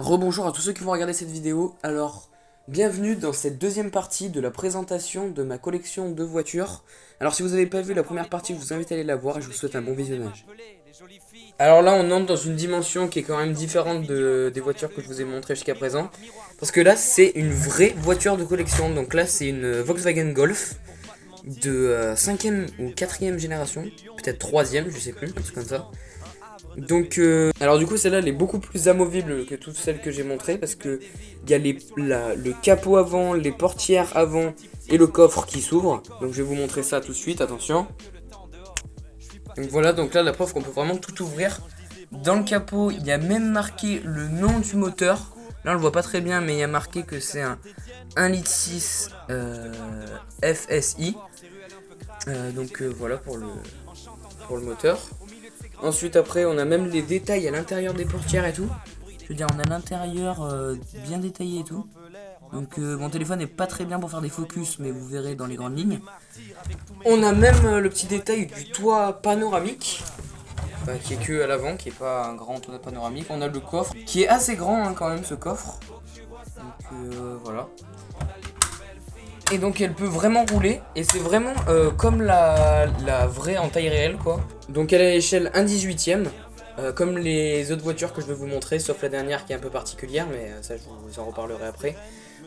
Rebonjour à tous ceux qui vont regarder cette vidéo. Alors, bienvenue dans cette deuxième partie de la présentation de ma collection de voitures. Alors si vous n'avez pas vu la première partie, je vous invite à aller la voir et je vous souhaite un bon visionnage. Alors là, on entre dans une dimension qui est quand même différente des voitures que je vous ai montrées jusqu'à présent. Parce que là, c'est une vraie voiture de collection. Donc là, c'est une Volkswagen Golf de 5e ou 4e génération. Peut-être 3e, je sais plus, un truc comme ça. Donc, alors du coup celle-là elle est beaucoup plus amovible que toutes celles que j'ai montrées parce que il y a le capot avant, les portières avant et le coffre qui s'ouvre. Donc je vais vous montrer ça tout de suite, attention. Donc voilà, donc là la preuve qu'on peut vraiment tout ouvrir. Dans le capot il y a même marqué le nom du moteur. Là on le voit pas très bien mais il y a marqué que c'est un 1,6 litre FSI. Donc voilà pour le moteur. Ensuite après on a même les détails à l'intérieur des portières et tout. Je veux dire on a l'intérieur bien détaillé et tout. Donc mon téléphone n'est pas très bien pour faire des focus mais vous verrez dans les grandes lignes. On a même le petit détail du toit panoramique. Enfin, qui est que à l'avant, qui est pas un grand toit panoramique. On a le coffre qui est assez grand hein, quand même ce coffre. Donc voilà. Et donc elle peut vraiment rouler et c'est vraiment comme la vraie en taille réelle quoi. Donc elle est à l'échelle 1/18e comme les autres voitures que je vais vous montrer sauf la dernière qui est un peu particulière mais ça je vous en reparlerai après.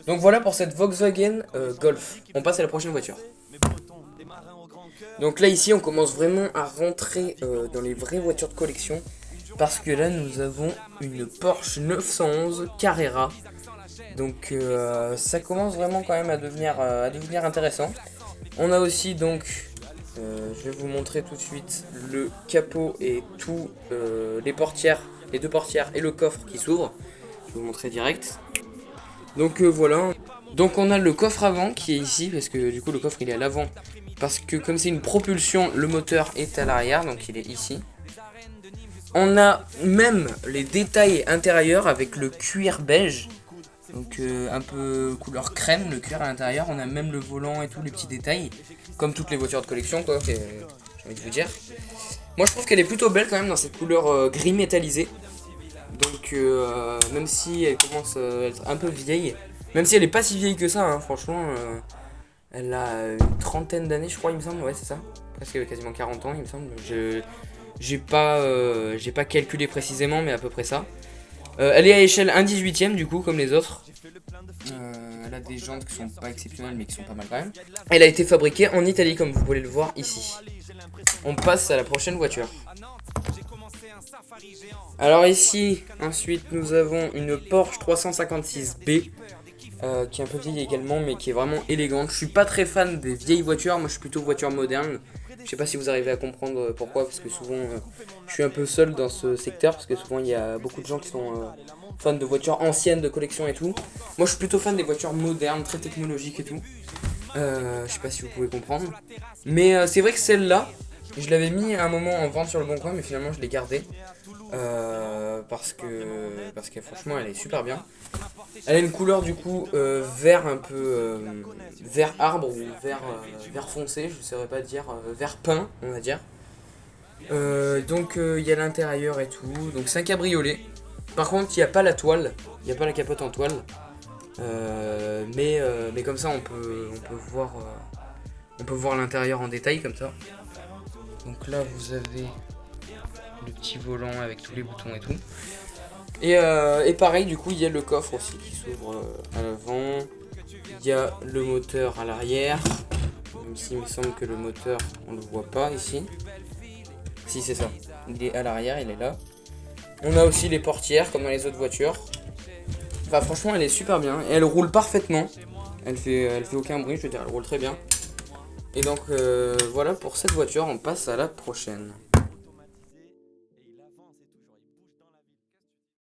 Donc voilà pour cette Volkswagen Golf. On passe à la prochaine voiture. Donc là ici on commence vraiment à rentrer dans les vraies voitures de collection parce que là nous avons une Porsche 911 Carrera. Donc ça commence vraiment quand même à devenir intéressant. On a aussi donc, je vais vous montrer tout de suite le capot et tout, les portières, les deux portières et le coffre qui s'ouvre. Je vais vous montrer direct. Donc voilà. Donc on a le coffre avant qui est ici parce que du coup le coffre il est à l'avant. Parce que comme c'est une propulsion, le moteur est à l'arrière donc il est ici. On a même les détails intérieurs avec le cuir beige. Donc un peu couleur crème, le cuir à l'intérieur. On a même le volant et tous les petits détails. Comme toutes les voitures de collection quoi, j'ai envie de vous dire. Moi je trouve qu'elle est plutôt belle quand même dans cette couleur gris métallisé. Donc même si elle commence à être un peu vieille. Même si elle est pas si vieille que ça hein, franchement. Elle a une trentaine d'années je crois il me semble. Ouais c'est ça. Presque quasiment 40 ans il me semble. J'ai pas calculé précisément mais à peu près ça. Elle est à échelle 1/18e du coup comme les autres. Elle a des jantes qui sont pas exceptionnelles mais qui sont pas mal quand même. Elle a été fabriquée en Italie comme vous pouvez le voir ici. On passe à la prochaine voiture. Alors ici ensuite nous avons une Porsche 356B qui est un peu vieille également mais qui est vraiment élégante. Je suis pas très fan des vieilles voitures, moi je suis plutôt voiture moderne. Je sais pas si vous arrivez à comprendre pourquoi, parce que souvent je suis un peu seul dans ce secteur, parce que souvent il y a beaucoup de gens qui sont fans de voitures anciennes de collection et tout. Moi je suis plutôt fan des voitures modernes, très technologiques et tout. Je sais pas si vous pouvez comprendre. Mais c'est vrai que celle-là, je l'avais mis à un moment en vente sur le bon coin, mais finalement je l'ai gardée. Parce que franchement elle est super bien. Elle a une couleur du coup vert un peu vert arbre ou vert foncé, je ne saurais pas dire, vert peint on va dire. Donc il y a l'intérieur et tout, donc c'est un cabriolet. Par contre il n'y a pas la toile, il n'y a pas la capote en toile. Mais comme ça on peut voir l'intérieur en détail comme ça. Donc là vous avez le petit volant avec tous les boutons et tout. Et pareil du coup il y a le coffre aussi qui s'ouvre à l'avant. Il y a le moteur à l'arrière. Même s'il me semble que le moteur on le voit pas ici. Si c'est ça. Il est à l'arrière, il est là. On a aussi les portières comme dans les autres voitures. Enfin franchement elle est super bien. Et elle roule parfaitement. Elle fait aucun bruit, je veux dire elle roule très bien. Et donc voilà pour cette voiture, on passe à la prochaine.